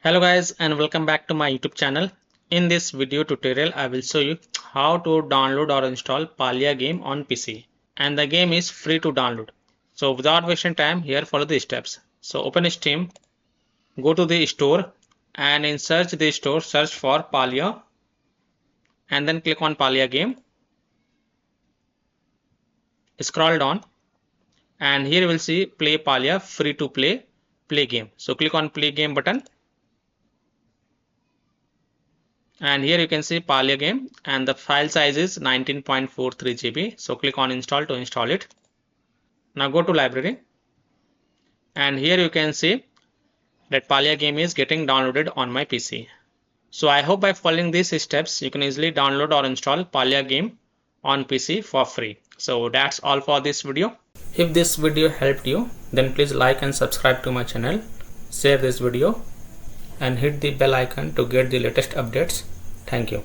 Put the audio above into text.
Hello guys and welcome back to my YouTube channel. In this video tutorial I will show you how to download or install Palia game on PC, and the game is free to download. So without wasting time, here follow the steps. So open Steam, go to the store, and in search the store search for Palia and then click on Palia game. Scroll down and here you will see play Palia free to play game. So click on play game button. And here you can see Palia game and the file size is 19.43 GB. So click on install to install it. Now go to library and here you can see that Palia game is getting downloaded on my PC. So I hope by following these steps you can easily download or install Palia game on PC for free. So that's all for this video. If this video helped you, then please like and subscribe to my channel, share this video and hit the bell icon to get the latest updates. Thank you.